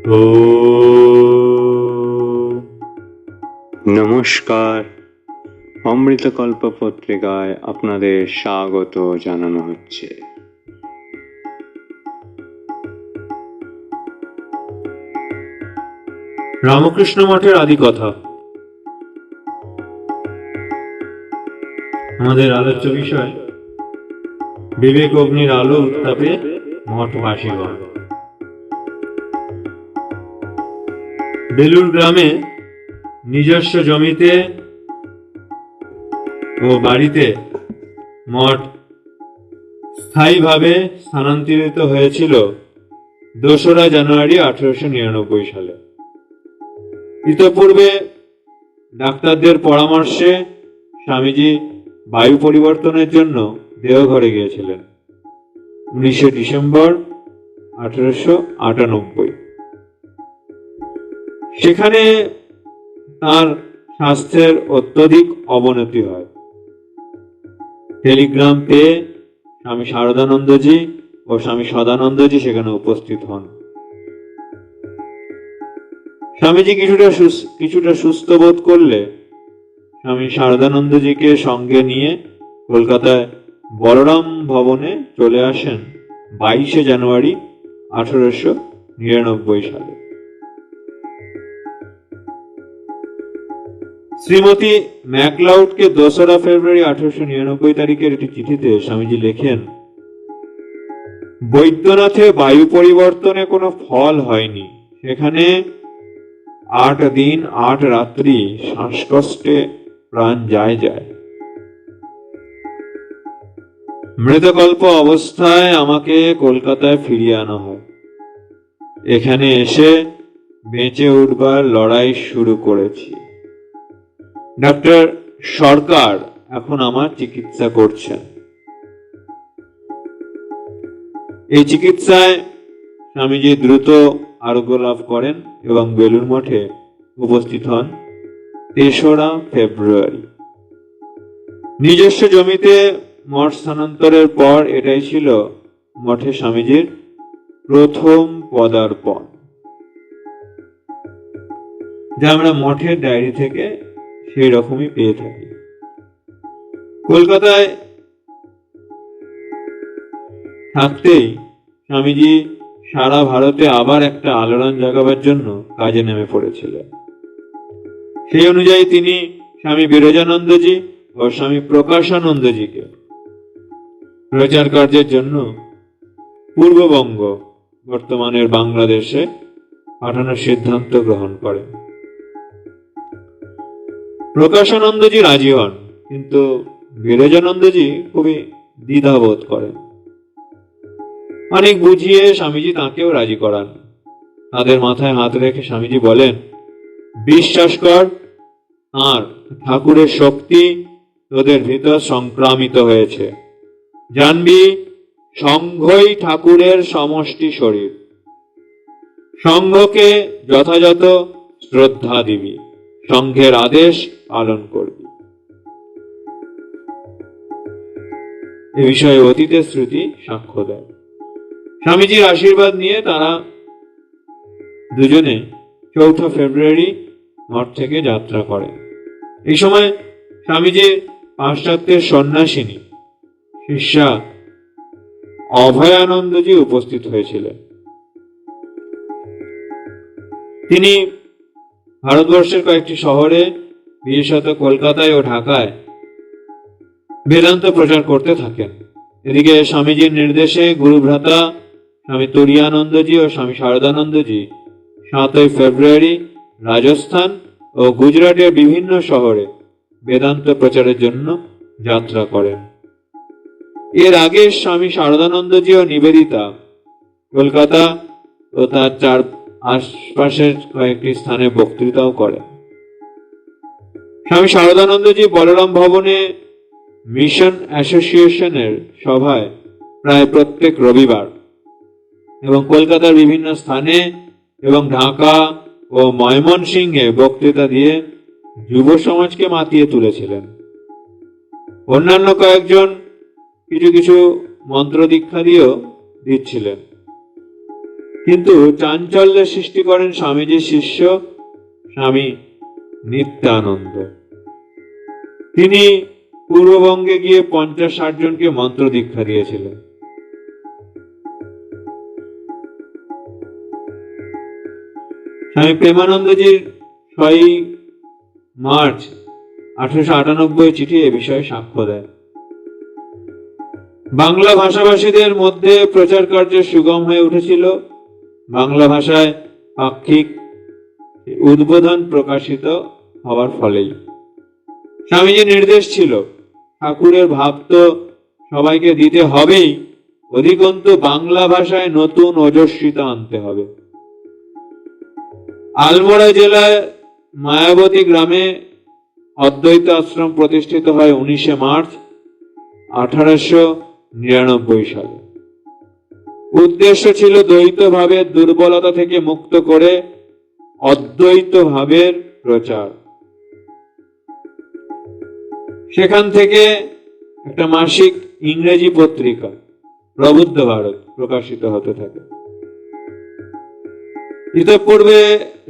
ও নমস্কার, অমৃতকল্প পত্রিকায় আপনাদের স্বাগত জানানো হচ্ছে। রামকৃষ্ণ মঠের আদি কথা। আমাদের আলোচ্য বিষয় বিবেক অগ্নির আলো উত্তাপে মঠবাসীগণ। বেলুর গ্রামে নিজস্ব জমিতে ও বাড়িতে মঠ স্থায়ীভাবে স্থানান্তরিত হয়েছিল 2রা জানুয়ারি 1899 সালে। ইতপূর্বে ডাক্তারদের পরামর্শে স্বামীজি বায়ু পরিবর্তনের জন্য দেওঘরে গিয়েছিলেন 19 ডিসেম্বর 1898। সেখানে তার স্বাস্থ্যের অত্যধিক অবনতি হয়। টেলিগ্রাম পেয়ে স্বামী শারদানন্দজি ও স্বামী সদানন্দজি সেখানে উপস্থিত হন। স্বামীজি কিছুটা সুস্থ বোধ করলে স্বামী শারদানন্দজিকে সঙ্গে নিয়ে কলকাতায় বলরাম ভবনে চলে আসেন 22 জানুয়ারি 1899 সালে। শ্রীমতী ম্যাকলাউডকে 2রা ফেব্রুয়ারি 1899 তারিখের একটি চিঠিতে স্বামীজি লেখেন, বৈদ্যনাথে বায়ু পরিবর্তনে কোনো ফল হয়নি। সেখানে 8 দিন 8 রাত্রি শ্বাসকষ্টে প্রাণ যায়। মৃতকল্প অবস্থায় আমাকে কলকাতায় ফিরিয়ে আনা হয়। এখানে এসে বেঁচে উঠবার লড়াই শুরু করেছি। ডক্টর সরকার এখন আমার চিকিৎসা করছেন। এই চিকিৎসায় স্বামীজি দ্রুত আরোগ্য লাভ করেন এবং বেলুর মঠে উপস্থিত হন 3রা ফেব্রুয়ারি। নিজস্ব জমিতে মঠ স্থানান্তরের পর এটাই ছিল মঠে স্বামীজির প্রথম পদার্পণ, যা আমরা মঠের ডায়েরি থেকে সেই রকমই পেয়ে থাকি। কলকাতায় থাকতেই স্বামীজি সারা ভারতে আবার একটা আলোড়ন জাগাবার জন্য কাজে নেমে পড়েছিলেন। সেই অনুযায়ী তিনি স্বামী বিরজানন্দজি ও স্বামী প্রকাশানন্দজিকে প্রচার কার্যের জন্য পূর্ববঙ্গ, বর্তমানের বাংলাদেশে পাঠানোর সিদ্ধান্ত গ্রহণ করেন। প্রকাশানন্দজি রাজি হন, কিন্তু বিরজানন্দজি খুবই দ্বিধাবোধ করেন। অনেক বুঝিয়ে স্বামীজি তাকেও রাজি করান। তাদের মাথায় হাত রেখে স্বামীজি বলেন, বিশ্বাস কর, আর ঠাকুরের শক্তি তোদের ভিতর সংক্রামিত হয়েছে। জানবি, সংঘই ঠাকুরের সমষ্টি শরীর। সংঘকে যথাযথ শ্রদ্ধা দিবি, সংঘের আদেশ পালন করবি। এ বিষয়ে অতীতের শ্রুতি সাক্ষ্য দেয়। স্বামীজির আশীর্বাদ নিয়ে তারা দুজনে 4 ফেব্রুয়ারি মঠ থেকে যাত্রা করে। এই সময় স্বামীজির পাশ্চাত্যের সন্ন্যাসিনী শিষ্যা অভয়ানন্দজি উপস্থিত হয়েছিলেন। তিনি ভারতবর্ষের কয়েকটি শহরে, বিশেষত কলকাতায় ও ঢাকায় বেদান্ত প্রচার করতে থাকেন। এদিকে স্বামীজির নির্দেশে গুরুভ্রাতা স্বামী তুরীয়ানন্দজি ও স্বামী শারদানন্দজি 7 ফেব্রুয়ারি রাজস্থান ও গুজরাটের বিভিন্ন শহরে বেদান্ত প্রচারের জন্য যাত্রা করেন। এর আগে স্বামী শারদানন্দজি ও নিবেদিতা কলকাতা ও তার আশপাশের কয়েকটি স্থানে বক্তৃতাও করেন। স্বামী শারদানন্দজি বলরাম ভবনে মিশন অ্যাসোসিয়েশনের সভায় প্রায় প্রত্যেক রবিবার এবং কলকাতার বিভিন্ন স্থানে এবং ঢাকা ও ময়মনসিংহে বক্তৃতা দিয়ে যুব সমাজকে মাতিয়ে তুলেছিলেন। অন্যান্য কয়েকজন কিছু মন্ত্র দীক্ষা দিয়েও দিচ্ছিলেন। কিন্তু চাঞ্চল্যের সৃষ্টি করেন স্বামীজির শিষ্য স্বামী নিত্যানন্দ। তিনি পূর্ববঙ্গে গিয়ে 50-60 জনকে মন্ত্র দীক্ষা দিয়েছিলেন। স্বামী প্রেমানন্দজির 6 মার্চ 1898 চিঠি এ বিষয়ে সাক্ষ্য দেয়। বাংলা ভাষাভাষীদের মধ্যে প্রচার কার্য সুগম হয়ে উঠেছিল। বাংলা ভাষায় পাক্ষিক উদ্বোধন প্রকাশিত হওয়ার ফলেই। স্বামীজির নির্দেশ ছিল, ঠাকুরের ভাব তো সবাইকে দিতে হবেই, অধিকন্তু বাংলা ভাষায় নতুন ওজস্বিতা আনতে হবে। আলমোড়া জেলায় মায়াবতী গ্রামে অদ্বৈত আশ্রম প্রতিষ্ঠিত হয় 19 মার্চ 1899 সালে। উদ্দেশ্য ছিল দ্বৈত ভাবের দুর্বলতা থেকে মুক্ত করে অদ্বৈত ভাবের প্রচার। সেখান থেকে একটা মাসিক ইংরেজি পত্রিকা প্রবুদ্ধ ভারত প্রকাশিত হতে থাকে। ইতঃপূর্বে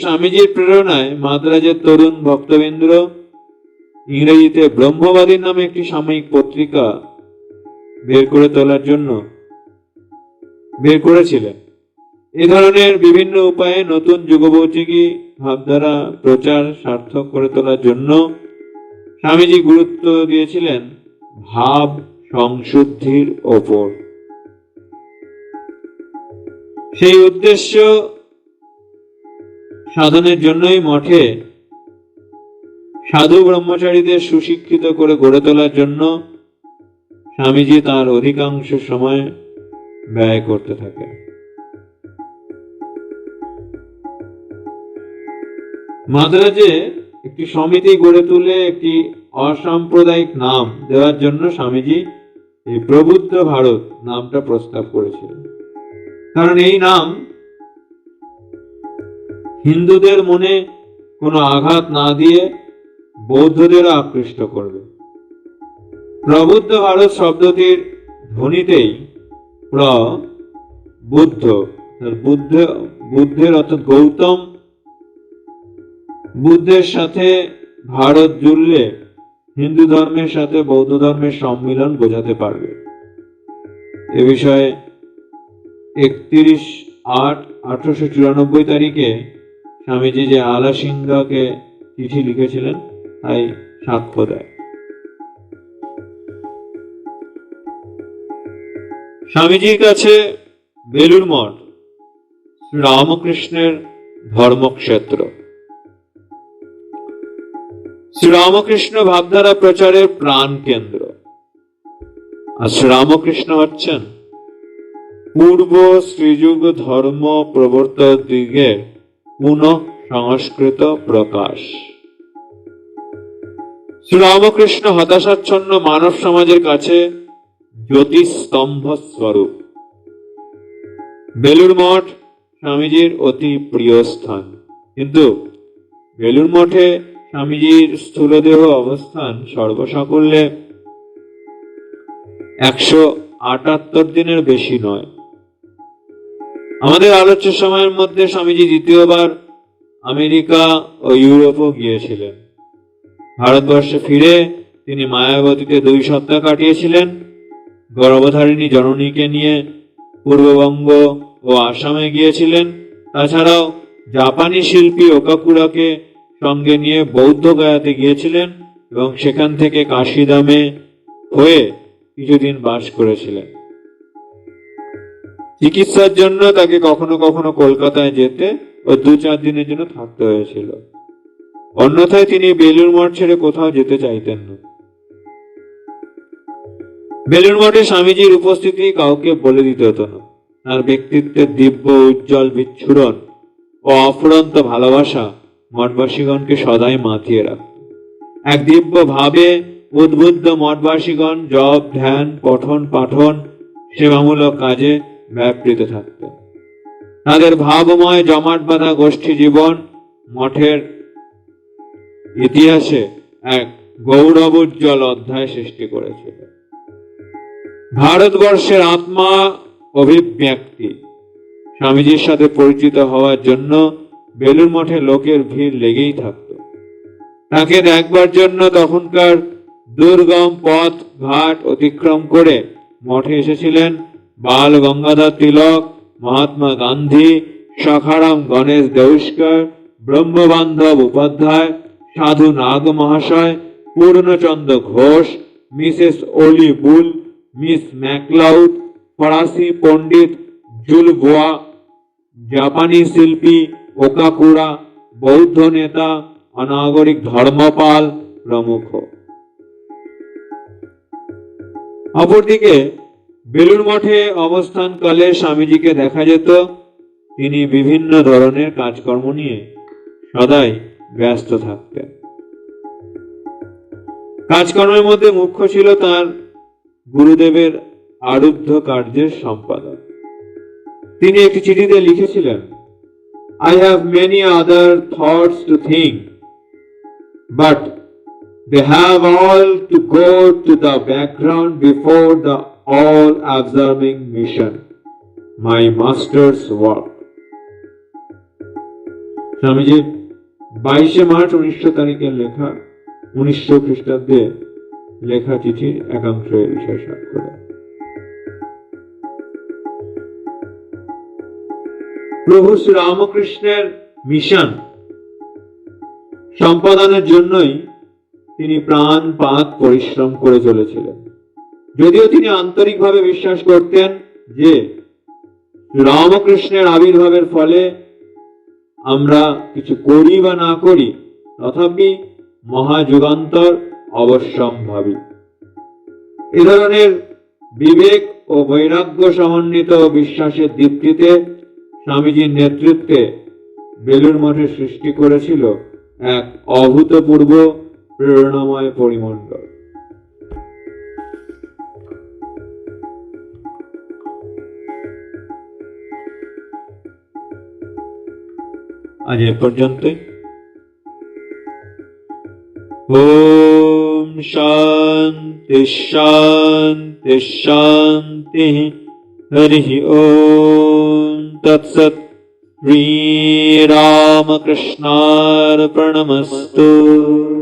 স্বামীজির প্রেরণায় মাদ্রাজের তরুণ ভক্তবৃন্দ ইংরেজিতে ব্রহ্মবাদীর নামে একটি সাময়িক পত্রিকা বের করেছিলেন। এ ধরনের বিভিন্ন উপায়ে নতুন যুগোপযোগী ভাবধারা প্রচার সার্থক করে তোলার জন্য স্বামীজি গুরুত্ব দিয়েছিলেন ভাব সংশুদ্ধির ওপর। সেই উদ্দেশ্য সাধনের জন্যই মঠে সাধু ব্রহ্মচারীদের সুশিক্ষিত করে গড়ে তোলার জন্য স্বামীজি তার অধিকাংশ সময় ব্যয় করতে থাকেন। মাদ্রাজে একটি সমিতি গড়ে তুলে একটি অসাম্প্রদায়িক নাম দেওয়ার জন্য স্বামীজি এই প্রবুদ্ধ ভারত নামটা প্রস্তাব করেছিলেন। কারণ এই নাম হিন্দুদের মনে কোনো আঘাত না দিয়ে বৌদ্ধদেরও আকৃষ্ট করবে। প্রবুদ্ধ ভারত শব্দটির ধ্বনিতেই বুদ্ধ বুদ্ধের অর্থাৎ গৌতম বুদ্ধের সাথে ভারত জুড়লে হিন্দু ধর্মের সাথে বৌদ্ধ ধর্মের সম্মিলন বোঝাতে পারবে। এ বিষয়ে 31/8/1894 তারিখে স্বামীজি যে আলাসিঙ্গাকে চিঠি লিখেছিলেন তাই সাক্ষ্য দেয়। স্বামীজির কাছে বেলুড় মঠ শ্রীরামকৃষ্ণের ধর্মক্ষেত্র। শ্রীরামকৃষ্ণ ভাবধারা প্রচারের প্রাণ কেন্দ্র। আর শ্রীরামকৃষ্ণ হচ্ছেন পূর্ব শ্রীযুগ ধর্ম প্রবর্তক দিগের পুনঃ সংস্কৃত প্রকাশ। শ্রীরামকৃষ্ণ হতাশাচ্ছন্ন মানব সমাজের কাছে জ্যোতিস্তম্ভ স্বরূপ। বেলুড় মঠ স্বামীজির অতি প্রিয় স্থান, কিন্তু বেলুড় মঠে স্বামীজির স্থূলদেহ অবস্থান সর্বসাকুল্যে 178 দিনের বেশি নয়। আমাদের আলোচ্য সময়ের মধ্যে স্বামীজি দ্বিতীয়বার আমেরিকা ও ইউরোপও গিয়েছিলেন। ভারতবর্ষে ফিরে তিনি মায়াবতীতে 2 সপ্তাহ কাটিয়েছিলেন। গর্ভধারিণী জননীকে নিয়ে পূর্ববঙ্গ ও আসামে গিয়েছিলেন। তাছাড়াও জাপানি শিল্পী ওকাকুরাকে সঙ্গে নিয়ে বৌদ্ধ গায়াতে গিয়েছিলেন এবং সেখান থেকে কাশিদামে হয়ে কিছুদিন বাস করেছিলেন। চিকিৎসার জন্য তাকে কখনো কখনো কলকাতায় যেতে ও 2-4 দিনের জন্য থাকতে হয়েছিল। অন্যথায় তিনি বেলুড় মঠ ছেড়ে কোথাও যেতে চাইতেন না। বেলুড় মঠে স্বামীজির উপস্থিতি কাউকে বলে দিতে হতো না। তার ব্যক্তিত্বের দিব্য উজ্জ্বল বিচ্ছুরণ ও অফুরন্ত ভালোবাসা মঠবাসীগণকে সদাই মাতিয়ে রাখত। এক দিব্য ভাবে উদ্বুদ্ধ মঠবাসীগণ জপ ধ্যান পঠন পাঠন সেবামূলক কাজে ব্যাপৃত থাকতেন। তাদের ভাবময় জমাট বাঁধা গোষ্ঠী জীবন মঠের ইতিহাসে এক গৌরবোজ্জ্বল অধ্যায় সৃষ্টি করেছিল। ভারতবর্ষের আত্মা অভিব্যক্তি স্বামীজির সাথে পরিচিত হওয়ার জন্য বেলুড় মঠে লোকের ভিড় লেগেই থাকত। তাকে দেখবার জন্য তখনকার দুর্গম পথ ঘাট অতিক্রম করে মঠে এসেছিলেন বাল গঙ্গাধর তিলক, মহাত্মা গান্ধী, সখারাম গণেশ দেউস্কর, ব্রহ্মবান্ধব উপাধ্যায়, সাধু নাগ মহাশয়, পূর্ণচন্দ্র ঘোষ, মিসেস ওলি বুল, মিস ম্যাকলাউড, ফরাসি পণ্ডিত জুলবোয়া, জাপানি শিল্পী ওকাকুরা, বৌদ্ধ নেতা অনাগরিক ধর্মপাল প্রমুখ। অপরদিকে বেলুড় মঠে অবস্থানকালে স্বামীজিকে দেখা যেত তিনি বিভিন্ন ধরনের কাজকর্ম নিয়ে সদাই ব্যস্ত থাকতেন। কাজকর্মের মধ্যে মুখ্য ছিল তার গুরুদেবের আরুদ্ধ কার্যের সম্পাদন। তিনি একটি চিঠিতে লিখেছিলেন, I have many other thoughts to think, but they have all to go to the background before the all-absorbing mission, my master's work. স্বামীজির 22 মার্চ 1900 তারিখের লেখা 1900 খ্রিস্টাব্দে লেখা চিঠির একাংশ বিষয় সাক্ষ্য দেয়। প্রভু শ্রী রামকৃষ্ণের মিশন সম্পাদনের জন্যই তিনি প্রাণপাত পরিশ্রম করে চলেছিলেন। যদিও তিনি আন্তরিকভাবে বিশ্বাস করতেন যে রামকৃষ্ণের আবির্ভাবের ফলে আমরা কিছু করি বা না করি, তথাপি মহাযুগান্তর অবশ্যম্ভাবী। এ ধরনের বিবেক ও বৈরাগ্য সমন্বিত বিশ্বাসের দীপ্তিতে স্বামীজির নেতৃত্বে বেলুড় মঠে সৃষ্টি করেছিল এক অভূতপূর্ব প্রেরণাময় পরিমণ্ডল। আজ এ পর্যন্তই। ওম শান্তি শান্তি শান্তি। হরি ওম তৎসৎ। শ্রী রামকৃষ্ণার্পণমস্তু।